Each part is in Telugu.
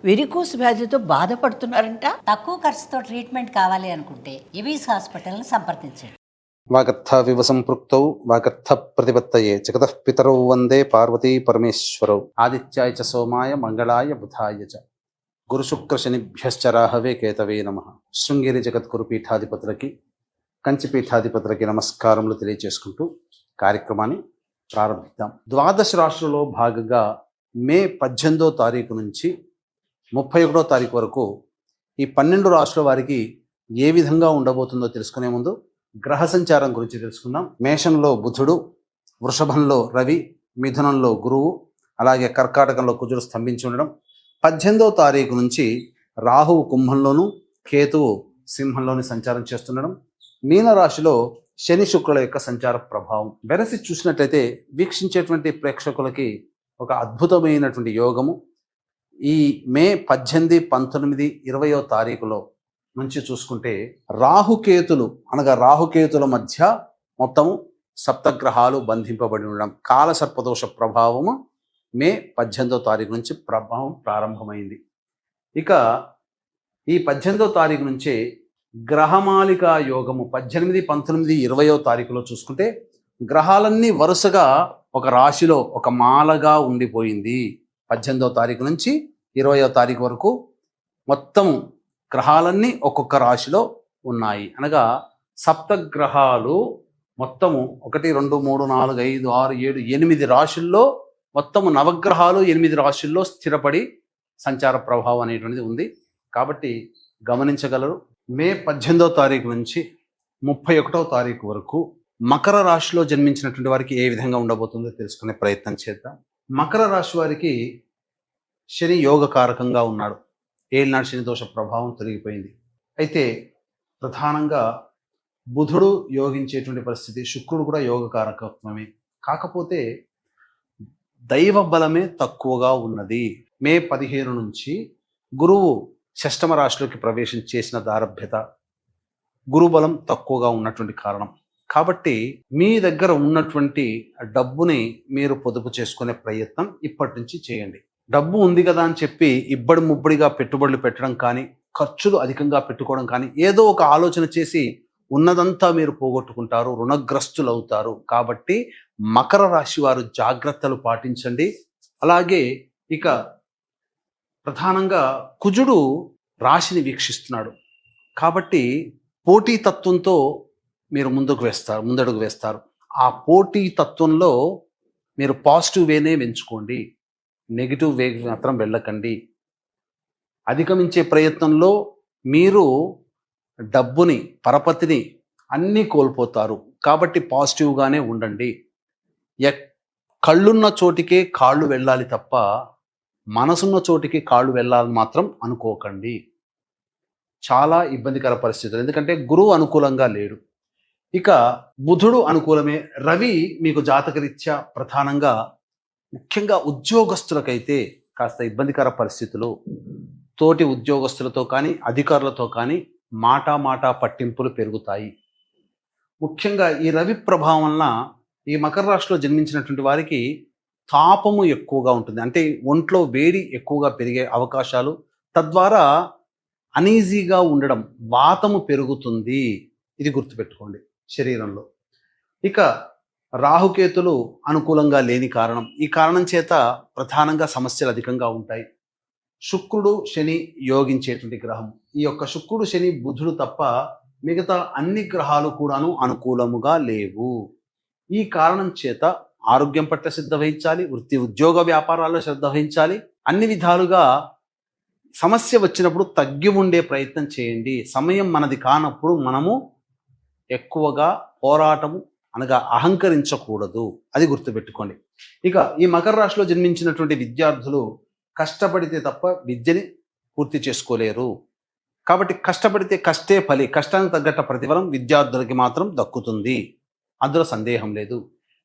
వెరికోస్ వ్యాధితో బాధపడుతున్నారంట. తక్కువ ఖర్చుతో ట్రీట్మెంట్ కావాలి అనుకుంటే ఎవిస్ హాస్పిటల్ని సంప్రదించండి. వాగర్థవివ సంపృక్తౌ వాగర్థ ప్రతిపత్తయే జగతః పితరౌ వందే పార్వతీ పరమేశ్వరౌ. ఆదిత్యాయ చ సోమాయ మంగళాయ బుధాయ చ గురుశుక్ర శనిభ్యశ్చ రాహవే కేతవే నమః. శృంగేరి జగద్గురు పీఠాధిపతులకి, కంచి పీఠాధిపతులకి నమస్కారములు తెలియజేసుకుంటూ కార్యక్రమాన్ని ప్రారంభిద్దాం. ద్వాదశ రాశులలో భాగంగా మే 18వ తారీఖు నుంచి 31వ తారీఖు వరకు ఈ 12 రాశుల వారికి ఏ విధంగా ఉండబోతుందో తెలుసుకునే ముందు గ్రహ సంచారం గురించి తెలుసుకుందాం. మేషంలో బుధుడు, వృషభంలో రవి, మిథునంలో గురువు, అలాగే కర్కాటకంలో కుజుడు స్తంభించి ఉండడం. 18వ తారీఖు నుంచి రాహువు కుంభంలోను, కేతువు సింహంలోని సంచారం చేస్తుండడం. మీనరాశిలో శని శుక్రుల యొక్క సంచార ప్రభావం వెరసి చూసినట్లయితే వీక్షించేటువంటి ప్రేక్షకులకి ఒక అద్భుతమైనటువంటి యోగము ఈ మే 18, 19, 20వ తారీఖులో నుంచి చూసుకుంటే రాహుకేతుల మధ్య మొత్తము సప్తగ్రహాలు బంధింపబడి ఉండడం, కాలసర్పదోష ప్రభావము మే 18వ తారీఖు నుంచి ప్రభావం ప్రారంభమైంది. ఇక ఈ 18వ తారీఖు నుంచే గ్రహమాలికా యోగము 18, 19, 20వ తారీఖులో చూసుకుంటే గ్రహాలన్నీ వరుసగా ఒక రాశిలో ఒక మాలగా ఉండిపోయింది. 18వ తారీఖు నుంచి 20వ తారీఖు వరకు మొత్తం గ్రహాలన్నీ ఒక్కొక్క రాశిలో ఉన్నాయి. అనగా సప్తగ్రహాలు మొత్తము 1, 2, 3, 4, 5, 6, 7, 8 రాశుల్లో మొత్తము నవగ్రహాలు 8 రాశుల్లో స్థిరపడి సంచార ప్రభావం అనేటువంటిది ఉంది. కాబట్టి గమనించగలరు. మే 18వ తారీఖు నుంచి 31వ తారీఖు వరకు మకర రాశిలో జన్మించినటువంటి వారికి ఏ విధంగా ఉండబోతుందో తెలుసుకునే ప్రయత్నం చేద్దాం. మకర రాశి వారికి శని యోగకారకంగా ఉన్నాడు. ఏలినాడు శని దోష ప్రభావం తొలగిపోయింది. అయితే ప్రధానంగా బుధుడు యోగించేటువంటి పరిస్థితి, శుక్రుడు కూడా యోగకారకత్వమే. కాకపోతే దైవ బలమే తక్కువగా ఉన్నది. మే 15 నుంచి గురువు షష్టమ రాశిలోకి ప్రవేశం చేసిన దారభ్యత, గురుబలం తక్కువగా ఉన్నటువంటి కారణం. కాబట్టి మీ దగ్గర ఉన్నటువంటి డబ్బుని మీరు పొదుపు చేసుకునే ప్రయత్నం ఇప్పటి నుంచి చేయండి. డబ్బు ఉంది కదా అని చెప్పి ఇబ్బడి ముబ్బడిగా పెట్టుబడులు పెట్టడం కానీ, ఖర్చులు అధికంగా పెట్టుకోవడం కానీ, ఏదో ఒక ఆలోచన చేసి ఉన్నదంతా మీరు పోగొట్టుకుంటారు, రుణగ్రస్తులు అవుతారు. కాబట్టి మకర రాశి వారు జాగ్రత్తలు పాటించండి. అలాగే ఇక ప్రధానంగా కుజుడు రాశిని వీక్షిస్తున్నాడు. కాబట్టి పోటీతత్వంతో మీరు ముందడుగు వేస్తారు. ఆ పోటీ తత్వంలో మీరు పాజిటివ్ వేనే ఎంచుకోండి, నెగిటివ్ వే మాత్రం వెళ్ళకండి. అధిగమించే ప్రయత్నంలో మీరు డబ్బుని, పరపతిని అన్నీ కోల్పోతారు. కాబట్టి పాజిటివ్గానే ఉండండి. కళ్ళున్న చోటికే కాళ్ళు వెళ్ళాలి తప్ప మనసున్న చోటికి కాళ్ళు వెళ్ళాలని మాత్రం అనుకోకండి. చాలా ఇబ్బందికర పరిస్థితులు, ఎందుకంటే గురువు అనుకూలంగా లేడు. ఇక బుధుడు అనుకూలమే. రవి మీకు జాతకరీత్యా ప్రధానంగా ముఖ్యంగా ఉద్యోగస్తులకైతే కాస్త ఇబ్బందికర పరిస్థితులు, తోటి ఉద్యోగస్తులతో కానీ అధికారులతో కానీ మాట పట్టింపులు పెరుగుతాయి. ముఖ్యంగా ఈ రవి ప్రభావం వలన ఈ మకర రాశిలో జన్మించినటువంటి వారికి తాపము ఎక్కువగా ఉంటుంది. అంటే ఒంట్లో వేడి ఎక్కువగా పెరిగే అవకాశాలు, తద్వారా అనీజీగా ఉండడం, వాతము పెరుగుతుంది. ఇది గుర్తుపెట్టుకోండి శరీరంలో. ఇక రాహుకేతులు అనుకూలంగా లేని కారణం, ఈ కారణం చేత ప్రధానంగా సమస్యలు అధికంగా ఉంటాయి. శుక్రుడు శని యోగించేటువంటి గ్రహం. ఈ యొక్క శుక్రుడు శని బుధుడు తప్ప మిగతా అన్ని గ్రహాలు కూడాను అనుకూలముగా లేవు. ఈ కారణం చేత ఆరోగ్యం పట్ల శ్రద్ధ వహించాలి, వృత్తి ఉద్యోగ వ్యాపారాల్లో శ్రద్ధ వహించాలి. అన్ని విధాలుగా సమస్య వచ్చినప్పుడు తగ్గి ఉండే ప్రయత్నం చేయండి. సమయం మనది కానప్పుడు మనము ఎక్కువగా పోరాటము అనగా అహంకరించకూడదు. అది గుర్తుపెట్టుకోండి. ఇక ఈ మకర రాశిలో జన్మించినటువంటి విద్యార్థులు కష్టపడితే తప్ప విద్యని పూర్తి చేసుకోలేరు. కాబట్టి కష్టపడితే కష్టే ఫలి, కష్టానికి తగ్గట్ట ప్రతిఫలం విద్యార్థులకి మాత్రం దక్కుతుంది, అందులో సందేహం లేదు.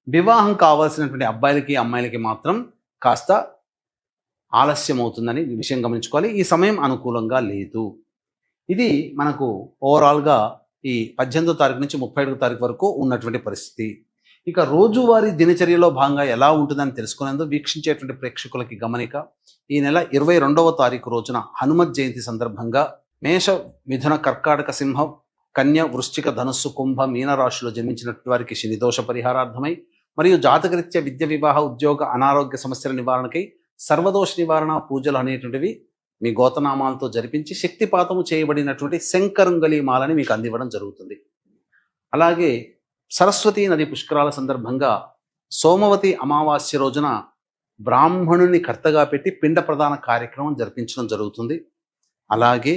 వివాహం కావాల్సినటువంటి అబ్బాయిలకి అమ్మాయిలకి మాత్రం కాస్త ఆలస్యం అవుతుందని విషయం గమనించుకోవాలి. ఈ సమయం అనుకూలంగా లేదు. ఇది మనకు ఓవరాల్గా ఈ 18వ తారీఖు నుంచి 31వ తారీఖు వరకు ఉన్నటువంటి పరిస్థితి. ఇక రోజువారీ దినచర్యలో భాగంగా ఎలా ఉంటుందని తెలుసుకునేందుకు వీక్షించేటువంటి ప్రేక్షకులకి గమనిక. ఈ నెల 22వ తారీఖు రోజున హనుమత్ జయంతి సందర్భంగా మేష, మిథున, కర్కాటక, సింహం, కన్య, వృశ్చిక, ధనుస్సు, కుంభ, మీన రాశిలో జన్మించినటువంటి వారికి శని దోష పరిహారార్థమై మరియు జాతకరీత్యా విద్య, వివాహ, ఉద్యోగ, అనారోగ్య సమస్యల నివారణకై సర్వదోష నివారణ పూజలు అనేటువంటివి మీ గోతనామాలతో జరిపించి శక్తిపాతము చేయబడినటువంటి శంకరంగలి మాలని మీకు అందివ్వడం జరుగుతుంది. అలాగే సరస్వతీ నది పుష్కరాల సందర్భంగా సోమవతి అమావాస్య రోజున బ్రాహ్మణుని కర్తగా పెట్టి పిండ ప్రదాన కార్యక్రమం జరిపించడం జరుగుతుంది. అలాగే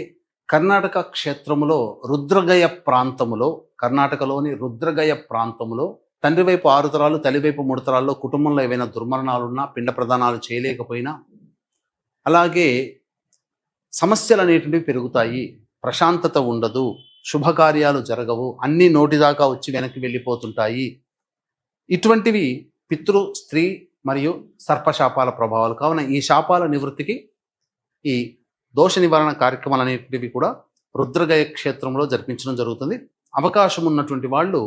కర్ణాటక క్షేత్రములో రుద్రగయ ప్రాంతములో, కర్ణాటకలోని రుద్రగయ ప్రాంతములో తండ్రి వైపు 6 తరాలు, తల్లి వైపు 3 తరాల్లో కుటుంబంలో ఏవైనా దుర్మరణాలున్నా, పిండ ప్రదానాలు చేయలేకపోయినా, అలాగే సమస్యలు అనేటువంటివి పెరుగుతాయి, ప్రశాంతత ఉండదు, శుభకార్యాలు జరగవు, అన్ని నోటిదాకా వచ్చి వెనక్కి వెళ్ళిపోతుంటాయి. ఇటువంటివి పితృ, స్త్రీ మరియు సర్పశాపాల ప్రభావాలు. కావున ఈ శాపాల నివృత్తికి ఈ దోష నివారణ కార్యక్రమాలు అనేటివి కూడా రుద్రగయ క్షేత్రంలో జరిపించడం జరుగుతుంది. అవకాశం ఉన్నటువంటి వాళ్ళు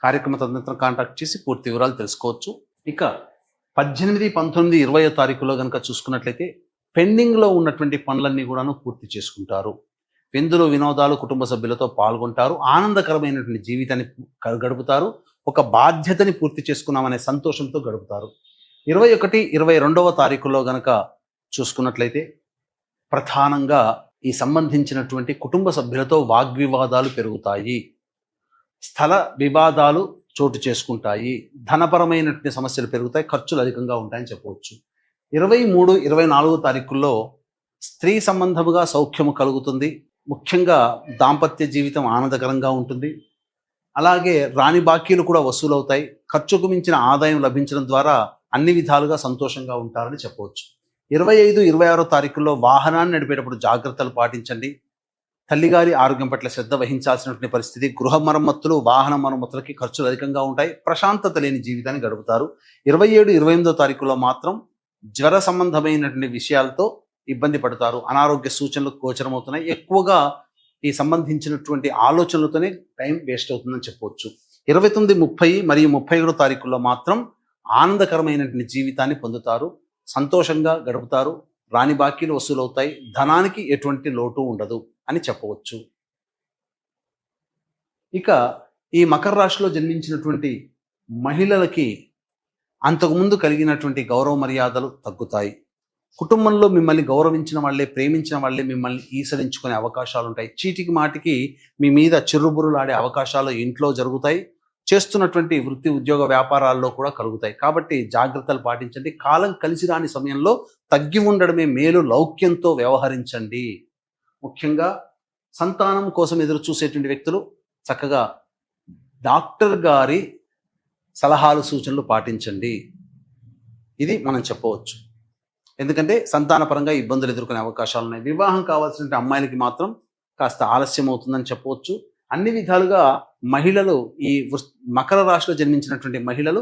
కార్యక్రమ తదనంతరం కాంటాక్ట్ చేసి పూర్తి వివరాలు తెలుసుకోవచ్చు. ఇక 18, 19, 20వ తారీఖులో కనుక చూసుకున్నట్లయితే పెండింగ్లో ఉన్నటువంటి పనులన్నీ కూడాను పూర్తి చేసుకుంటారు. విందులు, వినోదాలు, కుటుంబ సభ్యులతో పాల్గొంటారు. ఆనందకరమైనటువంటి జీవితాన్ని గడుపుతారు. ఒక బాధ్యతని పూర్తి చేసుకున్నామనే సంతోషంతో గడుపుతారు. 21, 22వ తారీఖులో గనక చూసుకున్నట్లయితే ప్రధానంగా ఈ సంబంధించినటువంటి కుటుంబ సభ్యులతో వాగ్వివాదాలు పెరుగుతాయి, స్థల వివాదాలు చోటు చేసుకుంటాయి, ధనపరమైనటువంటి సమస్యలు పెరుగుతాయి, ఖర్చులు అధికంగా ఉంటాయని చెప్పవచ్చు. 23, 24వ తారీఖుల్లో స్త్రీ సంబంధముగా సౌఖ్యము కలుగుతుంది. ముఖ్యంగా దాంపత్య జీవితం ఆనందకరంగా ఉంటుంది. అలాగే రాని బాకీలు కూడా వసూలవుతాయి. ఖర్చుకు మించిన ఆదాయం లభించడం ద్వారా అన్ని విధాలుగా సంతోషంగా ఉంటారని చెప్పవచ్చు. 25, 26వ తారీఖుల్లో వాహనాన్ని నడిపేటప్పుడు జాగ్రత్తలు పాటించండి. తల్లిగారి ఆరోగ్యం పట్ల శ్రద్ధ వహించాల్సినటువంటి పరిస్థితి. గృహ మరమ్మతులు, వాహన మరమ్మతులకి ఖర్చులు అధికంగా ఉంటాయి. ప్రశాంతత లేని జీవితాన్ని గడుపుతారు. 27, 28వ తారీఖులో మాత్రం జ్వర సంబంధమైనటువంటి విషయాలతో ఇబ్బంది పడతారు. అనారోగ్య సూచనలు గోచరమవుతున్నాయి. ఎక్కువగా ఈ సంబంధించినటువంటి ఆలోచనలతోనే టైం వేస్ట్ అవుతుందని చెప్పవచ్చు. 29, 30 మరియు 31వ తారీఖుల్లో మాత్రం ఆనందకరమైనటువంటి జీవితాన్ని పొందుతారు. సంతోషంగా గడుపుతారు. రాని బాకీలు వసూలవుతాయి. ధనానికి ఎటువంటి లోటు ఉండదు అని చెప్పవచ్చు. ఇక ఈ మకర రాశిలో జన్మించినటువంటి మహిళలకి అంతకుముందు కలిగినటువంటి గౌరవ మర్యాదలు తగ్గుతాయి. కుటుంబంలో మిమ్మల్ని గౌరవించిన వాళ్ళే, ప్రేమించిన వాళ్ళే మిమ్మల్ని ఈసరించుకునే అవకాశాలు ఉంటాయి. చీటికి మాటికి మీ మీద చిర్రుబురులాడే అవకాశాలు ఇంట్లో జరుగుతాయి. చేస్తున్నటువంటి వృత్తి, ఉద్యోగ, వ్యాపారాల్లో కూడా కలుగుతాయి. కాబట్టి జాగ్రత్తలు పాటించండి. కాలం కలిసి రాని సమయంలో తగ్గి ఉండడమే మేలు. లౌక్యంతో వ్యవహరించండి. ముఖ్యంగా సంతానం కోసం ఎదురు చూసేటువంటి వ్యక్తులు చక్కగా డాక్టర్ గారి సలహాలు, సూచనలు పాటించండి. ఇది మనం చెప్పవచ్చు. ఎందుకంటే సంతానపరంగా ఇబ్బందులు ఎదుర్కొనే అవకాశాలు ఉన్నాయి. వివాహం కావాల్సిన అమ్మాయిలకి మాత్రం కాస్త ఆలస్యం అవుతుందని చెప్పవచ్చు. అన్ని విధాలుగా మహిళలు, ఈ మకర రాశిలో జన్మించినటువంటి మహిళలు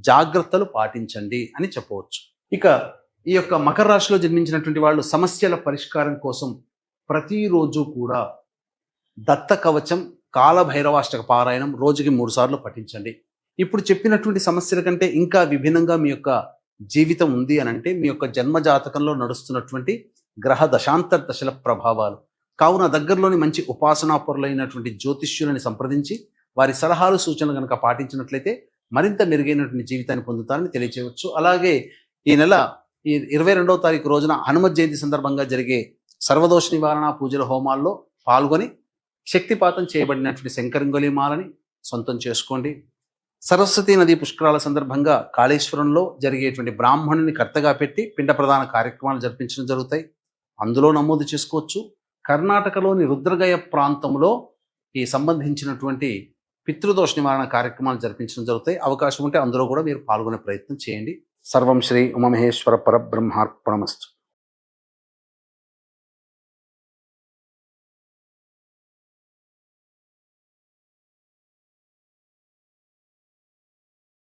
జాగ్రత్తలు పాటించండి అని చెప్పవచ్చు. ఇక ఈ యొక్క మకర రాశిలో జన్మించినటువంటి వాళ్ళు సమస్యల పరిష్కారం కోసం ప్రతిరోజు కూడా దత్త కవచం, కాలభైరవాష్టక పారాయణం రోజుకి 3 సార్లు పఠించండి. ఇప్పుడు చెప్పినటువంటి సమస్యల కంటే ఇంకా విభిన్నంగా మీ యొక్క జీవితం ఉంది అని అంటే మీ యొక్క జన్మ జాతకంలో నడుస్తున్నటువంటి గ్రహ దశాంతర దశల ప్రభావాలు. కావున దగ్గరలోని మంచి ఉపాసనాపరులైనటువంటి జ్యోతిష్యులని సంప్రదించి వారి సలహాలు, సూచనలు కనుక పాటించినట్లయితే మరింత మెరుగైనటువంటి జీవితాన్ని పొందుతారని తెలియచేయవచ్చు. అలాగే ఈ నెల 22వ తారీఖు రోజున హనుమత్ జయంతి సందర్భంగా జరిగే సర్వదోష నివారణ పూజల హోమాల్లో పాల్గొని శక్తిపాతం చేయబడినటువంటి శంకరంగలి మాలని సొంతం చేసుకోండి. సరస్వతీ నది పుష్కరాల సందర్భంగా కాళేశ్వరంలో జరిగేటువంటి బ్రాహ్మణుని కర్తగా పెట్టి పిండ ప్రదాన కార్యక్రమాలు జరిపించడం జరుగుతాయి. అందులో నమోదు చేసుకోవచ్చు. కర్ణాటకలోని రుద్రగయ ప్రాంతంలో ఈ సంబంధించినటువంటి పితృదోష నివారణ కార్యక్రమాలు జరిపించడం జరుగుతాయి. అవకాశం ఉంటే అందులో కూడా మీరు పాల్గొనే ప్రయత్నం చేయండి. సర్వం శ్రీ ఉమామహేశ్వర పరబ్రహ్మార్పణమస్తు.